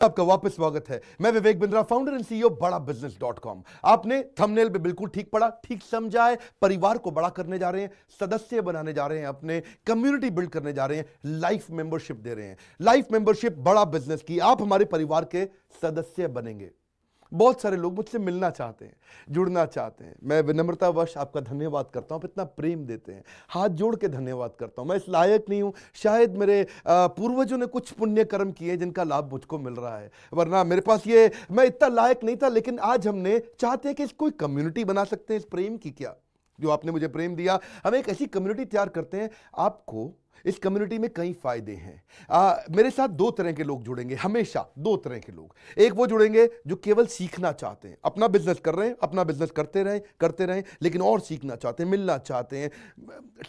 आपका वापस स्वागत है। मैं Vivek Bindra, founder and CEO बड़ा बिजनेस.com। आपने थंबनेल पे बिल्कुल ठीक पढ़ा, ठीक समझा है। परिवार को बड़ा करने जा रहे हैं, सदस्य बनाने जा रहे हैं, अपने कम्युनिटी बिल्ड करने जा रहे हैं, लाइफ मेंबरशिप दे रहे हैं। लाइफ मेंबरशिप बड़ा बिजनेस की, आप हमारे परिवार के सदस्य बनेंगे। बहुत सारे लोग मुझसे मिलना चाहते हैं, जुड़ना चाहते हैं। मैं विनम्रतावश आपका धन्यवाद करता हूं, आप इतना प्रेम देते हैं, हाथ जोड़ के धन्यवाद करता हूं। मैं इस लायक नहीं हूं, शायद मेरे पूर्वजों ने कुछ पुण्य कर्म किए जिनका लाभ मुझको मिल रहा है, वरना मेरे पास ये मैं इतना लायक नहीं था। लेकिन आज हमने चाहते हैं कि इस कोई कम्युनिटी बना सकते हैं इस प्रेम की। क्या जो आपने मुझे प्रेम दिया, हम एक ऐसी कम्युनिटी तैयार करते हैं। आपको इस कम्युनिटी में कई फायदे हैं। मेरे साथ दो तरह के लोग जुड़ेंगे, हमेशा दो तरह के लोग। एक वो जुड़ेंगे जो केवल सीखना चाहते हैं, अपना बिजनेस कर रहे हैं, अपना बिजनेस करते रहें, लेकिन और सीखना चाहते हैं, मिलना चाहते हैं,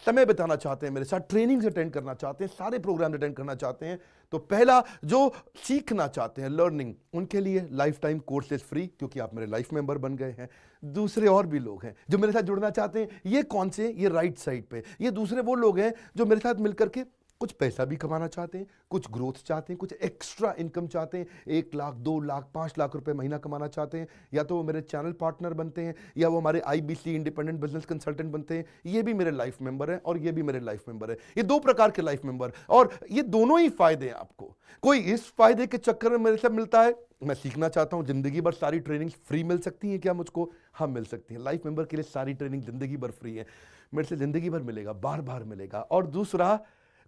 समय बिताना चाहते हैं, मेरे साथ ट्रेनिंग्स अटेंड करना चाहते हैं, सारे प्रोग्राम अटेंड करना चाहते हैं। तो पहला, जो सीखना चाहते हैं, लर्निंग, उनके लिए लाइफ टाइम कोर्सेज फ्री, क्योंकि आप मेरे लाइफ मेंबर बन गए हैं। दूसरे और भी लोग हैं जो मेरे साथ जुड़ना चाहते हैं। ये कौन से? ये राइट साइड पे, ये दूसरे वो लोग हैं जो मेरे साथ मिलकर के कुछ पैसा भी कमाना चाहते हैं, कुछ ग्रोथ चाहते हैं, कुछ एक्स्ट्रा इनकम चाहते हैं। 1 लाख, 2 लाख, 5 लाख रुपए महीना कमाना चाहते हैं। या तो वो मेरे चैनल पार्टनर बनते हैं, या वो हमारे IBC इंडिपेंडेंट बिजनेस कंसल्टेंट बनते हैं। ये भी मेरे लाइफ मेंबर हैं और ये भी मेरे लाइफ मेंबर है। ये दो प्रकार के लाइफ मेंबर, और ये दोनों ही फायदे हैं आपको। कोई इस फायदे के चक्कर में मेरे से मिलता है, मैं सीखना चाहता हूं, जिंदगी भर सारी ट्रेनिंग फ्री मिल सकती है क्या मुझको? हाँ, मिल सकती है। लाइफ मेंबर के लिए सारी ट्रेनिंग जिंदगी भर फ्री है, मेरे से जिंदगी भर मिलेगा, बार बार मिलेगा। और दूसरा,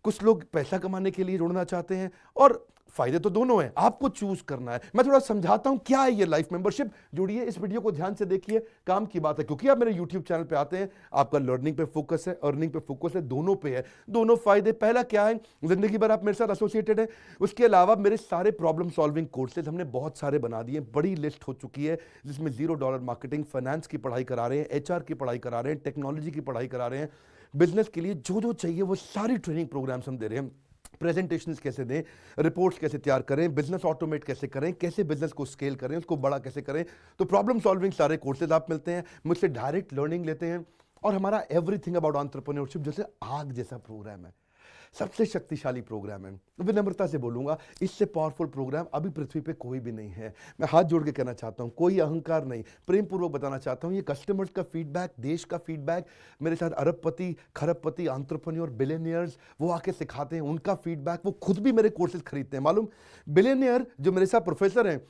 कुछ लोग पैसा कमाने के लिए जुड़ना चाहते हैं, और फायदे तो दोनों हैं, आपको चूज करना है। मैं थोड़ा समझाता हूं क्या है ये लाइफ मेंबरशिप। जुड़िए, इस वीडियो को ध्यान से देखिए, काम की बात है। क्योंकि आप मेरे YouTube चैनल पे आते हैं, आपका लर्निंग पे फोकस है, अर्निंग पे फोकस है, दोनों पे है। दोनों फायदे, पहला क्या है, जिंदगी भर आप मेरे साथ एसोसिएटेड है। उसके अलावा मेरे सारे प्रॉब्लम सॉल्विंग कोर्सेज हमने बहुत सारे बना दिए, बड़ी लिस्ट हो चुकी है, जिसमें $0 मार्केटिंग, फाइनेंस की पढ़ाई करा रहे हैं, HR की पढ़ाई करा रहे हैं, टेक्नोलॉजी की पढ़ाई करा रहे हैं। बिजनेस के लिए जो जो चाहिए वो सारी ट्रेनिंग प्रोग्राम्स हम दे रहे हैं। प्रेजेंटेशंस कैसे दें, रिपोर्ट्स कैसे तैयार करें, बिजनेस ऑटोमेट कैसे करें, कैसे बिजनेस को स्केल करें, उसको बड़ा कैसे करें। तो प्रॉब्लम सॉल्विंग सारे कोर्सेज आप मिलते हैं, मुझसे डायरेक्ट लर्निंग लेते हैं। और हमारा एवरीथिंग अबाउट एंटरप्रेन्योरशिप जैसे आग जैसा प्रोग्राम है, सबसे शक्तिशाली प्रोग्राम है। विनम्रता से बोलूंगा, इससे पावरफुल प्रोग्राम अभी पृथ्वी पे कोई भी नहीं है। मैं हाथ जोड़ के कहना चाहता हूं, कोई अहंकार नहीं, प्रेम पूर्वक बताना चाहता हूं, ये कस्टमर्स का फीडबैक, देश का फीडबैक, मेरे साथ अरबपति, खरबपति, एंटरप्रेन्योर, बिलियनियर्स, वो आके सिखाते हैं, उनका फीडबैक, वो खुद भी मेरे कोर्सेज खरीदते हैं। मालूम, बिलियनियर जो मेरे साथ प्रोफेसर हैं,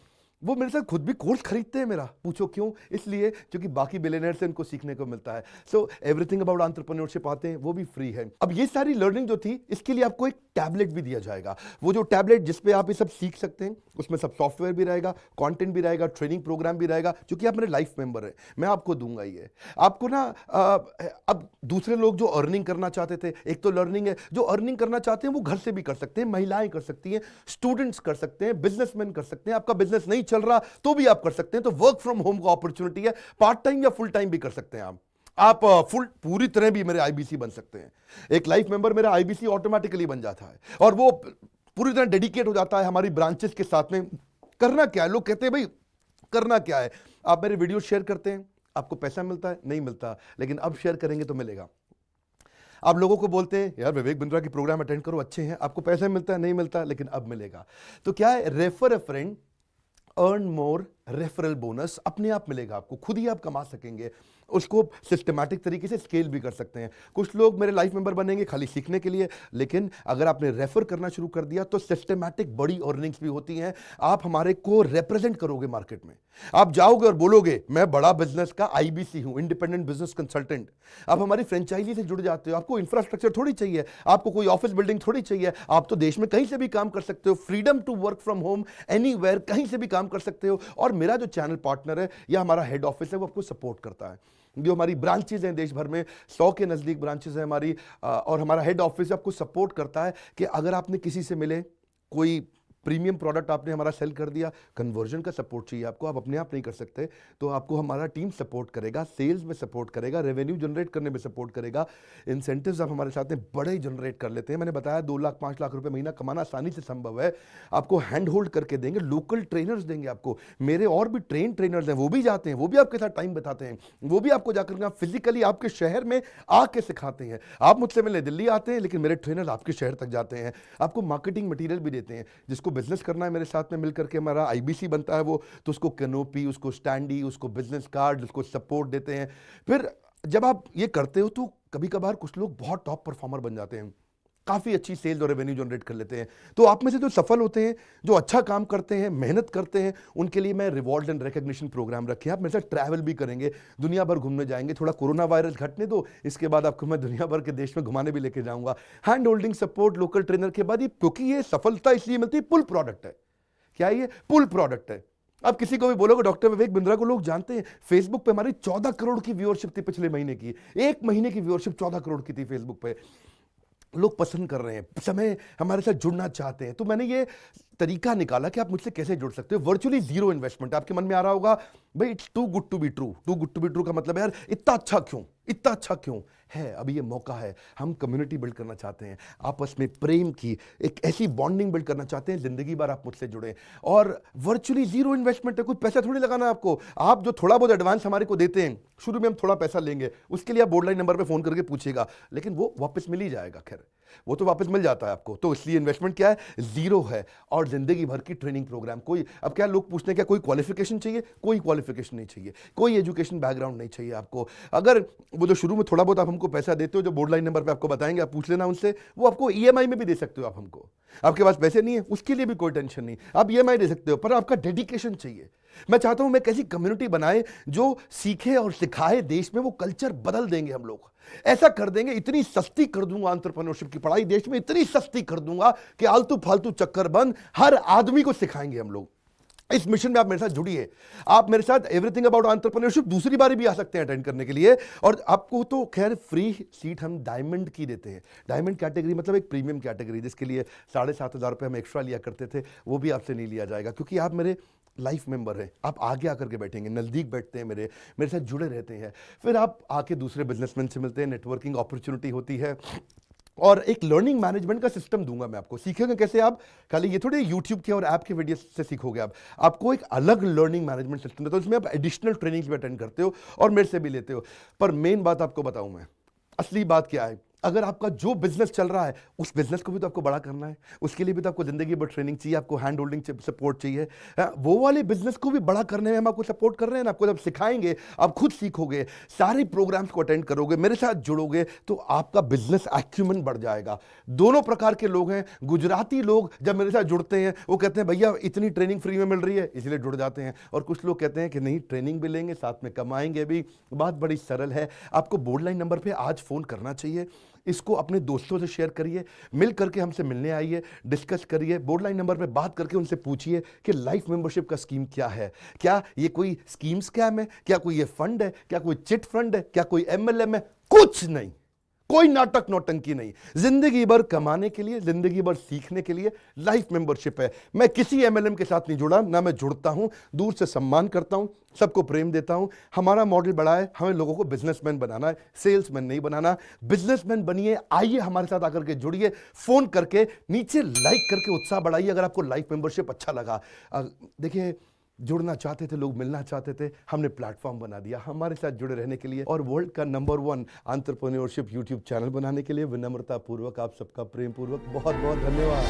वो मेरे साथ खुद भी कोर्स खरीदते हैं मेरा। पूछो क्यों? इसलिए क्योंकि बाकी बिलियनियर से इनको सीखने को मिलता है। सो एवरीथिंग अबाउट एंटरप्रेन्योरशिप आते हैं, वो भी फ्री है। अब ये सारी लर्निंग जो थी, इसके लिए आपको एक टैबलेट भी दिया जाएगा। वो जो टैबलेट जिसपे आप ये सब सीख सकते हैं, उसमें सब सॉफ्टवेयर भी रहेगा, कंटेंट भी रहेगा, ट्रेनिंग प्रोग्राम भी रहेगा। क्योंकि आप मेरे लाइफ मेंबर है, मैं आपको दूंगा ये। आपको ना अब दूसरे लोग जो अर्निंग करना चाहते थे, एक तो लर्निंग है, जो अर्निंग करना चाहते हैं वो घर से भी कर सकते हैं, महिलाएं कर सकती हैं, स्टूडेंट्स कर सकते हैं, बिजनेसमैन कर सकते हैं। आपका बिजनेस नहीं चल रहा तो भी आप कर सकते हैं। तो वर्क फ्रॉम होम का अपॉर्चुनिटी है, पार्ट टाइम या फुल टाइम भी कर सकते हैं आप फुल पूरी तरह भी मेरे IBC बन सकते हैं। एक लाइफ मेंबर मेरा IBC ऑटोमेटिकली बन जाता है, और वो पूरी तरह डेडिकेट हो जाता है हमारी ब्रांचेस के साथ में। करना क्या है, लोग कहते हैं भाई करना क्या है, आप मेरे वीडियो शेयर करते हैं, आपको पैसा मिलता है? नहीं मिलता, लेकिन अब शेयर करेंगे तो मिलेगा। आप लोगों को बोलते हैं यार विवेक बिंद्रा की प्रोग्राम अटेंड करो, अच्छे हैं, आपको पैसा मिलता है? नहीं मिलता, लेकिन अब मिलेगा। तो क्या है, refer a friend, earn more, referral bonus अपने आप मिलेगा आपको, खुद ही आप कमा सकेंगे। उसको सिस्टमैटिक तरीके से स्केल भी कर सकते हैं। कुछ लोग मेरे लाइफ मेंबर बनेंगे खाली सीखने के लिए, लेकिन अगर आपने रेफर करना शुरू कर दिया तो सिस्टमैटिक बड़ी अर्निंग्स भी होती हैं। आप हमारे को रिप्रेजेंट करोगे मार्केट में, आप जाओगे और बोलोगे मैं बड़ा बिजनेस का IBC हूं, इंडिपेंडेंट बिजनेस कंसल्टेंट। आप हमारी फ्रेंचाइजी से जुड़ जाते हो, आपको इंफ्रास्ट्रक्चर थोड़ी चाहिए, आपको कोई ऑफिस बिल्डिंग थोड़ी चाहिए, आप तो देश में कहीं से भी काम कर सकते हो, freedom to work from home, anywhere, कहीं से भी काम कर सकते हो। और मेरा जो चैनल पार्टनर है या हमारा हेड ऑफिस है, वो आपको सपोर्ट करता है। जो हमारी ब्रांचेज हैं देश भर में, 100 के नजदीक ब्रांचेज है हमारी, और हमारा हेड ऑफिस आपको सपोर्ट करता है कि अगर आपने किसी से मिले, कोई प्रीमियम प्रोडक्ट आपने हमारा सेल कर दिया, कन्वर्जन का सपोर्ट चाहिए आपको, आप अपने आप नहीं कर सकते, तो आपको हमारा टीम सपोर्ट करेगा, सेल्स में सपोर्ट करेगा, रेवेन्यू जनरेट करने में सपोर्ट करेगा, इंसेंटिव्स आप हमारे साथ में बड़े जनरेट कर लेते हैं। मैंने बताया 2 लाख 5 लाख रुपए महीना कमाना आसानी से संभव है। आपको हैंड होल्ड करके देंगे, लोकल ट्रेनर्स देंगे आपको, मेरे और भी ट्रेनर्स हैं, वो भी जाते हैं, वो भी आपके साथ टाइम बताते हैं, वो भी आपको जाकर फिजिकली आपके शहर में आके सिखाते हैं। आप मुझसे मिलने दिल्ली आते हैं, लेकिन मेरे ट्रेनर्स आपके शहर तक जाते हैं, आपको मार्केटिंग मटीरियल भी देते हैं, जिसको बिजनेस करना है मेरे साथ में मिलकर के, हमारा आईबीसी बनता है वो, तो उसको कैनोपी, उसको स्टैंडी, उसको बिजनेस कार्ड, उसको सपोर्ट देते हैं। फिर जब आप ये करते हो तो कभी कभार कुछ लोग बहुत टॉप परफॉर्मर बन जाते हैं, काफ़ी अच्छी सेल्स और रेवेन्यू जनरेट कर लेते हैं। तो आप में से जो सफल होते हैं, जो अच्छा काम करते हैं, मेहनत करते हैं, उनके लिए मैं रिवॉर्ड एंड रिकग्निशन प्रोग्राम रखे हैं। आप मेरे साथ ट्रैवल भी करेंगे, दुनिया भर घूमने जाएंगे। थोड़ा कोरोना वायरस घटने दो, इसके बाद आपको मैं दुनिया भर के देश में घुमाने भी लेके जाऊंगा। Hand holding support, local trainer के बाद ये, क्योंकि ये सफलता इसलिए मिलती है, पुल प्रोडक्ट है। क्या ये पुल प्रोडक्ट है? अब किसी को भी बोलोगे डॉक्टर विवेक बिंद्रा को लोग जानते हैं, फेसबुक पे हमारी 14 करोड़ की व्यूअरशिप थी पिछले महीने की। एक महीने की व्यूअरशिप 14 करोड़ की थी फेसबुक पे। लोग पसंद कर रहे हैं, समय हमारे साथ जुड़ना चाहते हैं। तो मैंने ये तरीका निकाला कि आप मुझसे कैसे जुड़ सकते हो। Virtually zero investment. आपके मन में आ रहा होगा भाई it's too good to be true. Too good to be true का मतलब है यार इतना अच्छा क्यों, इतना अच्छा क्यों है? अभी ये मौका है, हम कम्युनिटी बिल्ड करना चाहते हैं, आपस में प्रेम की एक ऐसी बॉन्डिंग बिल्ड करना चाहते हैं, जिंदगी भर आप मुझसे जुड़े। और वर्चुअली जीरो इन्वेस्टमेंट है, कुछ पैसा थोड़ी लगाना है आपको। आप जो थोड़ा बहुत एडवांस हमारे को देते हैं, शुरू में हम थोड़ा पैसा लेंगे, उसके लिए आप बोर्ड लाइन नंबर पे फोन करके पूछिएगा, लेकिन वो वापस मिल ही जाएगा। खैर वो तो वापस मिल जाता है आपको। तो इसलिए इन्वेस्टमेंट क्या है? जीरो है। और जिंदगी भर की ट्रेनिंग प्रोग्राम। कोई, अब क्या लोग पूछते हैं क्या कोई क्वालिफिकेशन चाहिए? कोई क्वालिफिकेशन नहीं चाहिए, कोई एजुकेशन बैकग्राउंड नहीं चाहिए आपको। अगर वो जो शुरू में थोड़ा बहुत आप हमको पैसा देते हो, जो बोर्ड लाइन नंबर पे आपको बताएंगे, आप पूछ लेना उनसे, वो आपको ईएमआई में भी दे सकते हो आप हमको। आपके पास पैसे नहीं है उसके लिए भी कोई टेंशन नहीं, आप ईएमआई दे सकते हो, पर आपका डेडिकेशन चाहिए। मैं चाहता हूं मैं कैसी कम्युनिटी बनाए जो सीखे और सिखाए, देश में वो कल्चर बदल देंगे हम लोग। ऐसा कर देंगे, इतनी सस्ती कर दूंगा एंटरप्रेन्योरशिप की पढ़ाई देश में, इतनी सस्ती कर दूंगा कि आलतू फालतू चक्कर बंद, हर आदमी को सिखाएंगे हम लोग। इस मिशन में आप मेरे साथ जुड़िए। आप मेरे साथ एवरीथिंग अबाउट एंटरप्रेन्योरशिप दूसरी बार भी आ सकते हैं अटेंड करने के लिए। और आपको तो खैर फ्री सीट हम डायमंड की देते हैं। डायमंड कैटेगरी मतलब एक प्रीमियम कैटेगरी, जिसके लिए 7,500 रुपये हम एक्स्ट्रा लिया करते थे, वो भी आपसे नहीं लिया जाएगा, क्योंकि आप मेरे लाइफ मेंबर हैं। आप आगे आकर के बैठेंगे, नज़दीक बैठते हैं, मेरे साथ जुड़े रहते हैं। फिर आप आके दूसरे बिजनेसमैन से मिलते हैं, नेटवर्किंग अपॉर्चुनिटी होती है। और एक लर्निंग मैनेजमेंट का सिस्टम दूंगा मैं आपको। सीखेंगे कैसे आप? खाली ये थोड़े यूट्यूब के और ऐप के वीडियो से सीखोगे आप। आपको एक अलग लर्निंग मैनेजमेंट सिस्टम देता हूं, इसमें आप एडिशनल ट्रेनिंग भी अटेंड करते हो और मेरे से भी लेते हो। पर मेन बात आपको बताऊं मैं, असली बात क्या है, अगर आपका जो बिजनेस चल रहा है उस बिजनेस को भी तो आपको बड़ा करना है, उसके लिए भी तो आपको जिंदगी भर ट्रेनिंग चाहिए, आपको हैंड होल्डिंग सपोर्ट चाहिए। वो वाले बिजनेस को भी बड़ा करने में हम आपको सपोर्ट कर रहे हैं ना। आपको जब सिखाएंगे, आप खुद सीखोगे, सारे प्रोग्राम्स को अटेंड करोगे, मेरे साथ जुड़ोगे, तो आपका बिजनेस एक्यूमेन बढ़ जाएगा। दोनों प्रकार के लोग हैं। गुजराती लोग जब मेरे साथ जुड़ते हैं वो कहते हैं भैया इतनी ट्रेनिंग फ्री में मिल रही है, इसलिए जुड़ जाते हैं। और कुछ लोग कहते हैं कि नहीं, ट्रेनिंग भी लेंगे, साथ में कमाएंगे भी। बात बड़ी सरल है। आपको बोर्ड लाइन नंबर पर आज फोन करना चाहिए, इसको अपने दोस्तों से शेयर करिए, मिल करके हमसे मिलने आइए, डिस्कस करिए, बोर्ड लाइन नंबर पे बात करके उनसे पूछिए कि लाइफ मेंबरशिप का स्कीम क्या है। क्या ये कोई स्कीम स्कैम है? क्या कोई ये फंड है? क्या कोई चिट फंड है? क्या कोई एमएलएम है? कुछ नहीं, कोई नाटक नौटंकी नहीं। जिंदगी भर कमाने के लिए, जिंदगी भर सीखने के लिए लाइफ मेंबरशिप है। मैं किसी एमएलएम के साथ नहीं जुड़ा, ना मैं जुड़ता हूं। दूर से सम्मान करता हूं, सबको प्रेम देता हूं। हमारा मॉडल बड़ा है, हमें लोगों को बिजनेसमैन बनाना है, सेल्समैन नहीं बनाना। बिजनेसमैन बनिए, आइए हमारे साथ आकर के जुड़िए, फोन करके नीचे लाइक करके उत्साह बढ़ाइए अगर आपको लाइफ मेंबरशिप अच्छा लगा। देखिए, जुड़ना चाहते थे लोग, मिलना चाहते थे, हमने प्लेटफॉर्म बना दिया हमारे साथ जुड़े रहने के लिए। और वर्ल्ड का नंबर 1 एंटरप्रेन्योरशिप यूट्यूब चैनल बनाने के लिए विनम्रता पूर्वक आप सबका प्रेम पूर्वक बहुत बहुत धन्यवाद।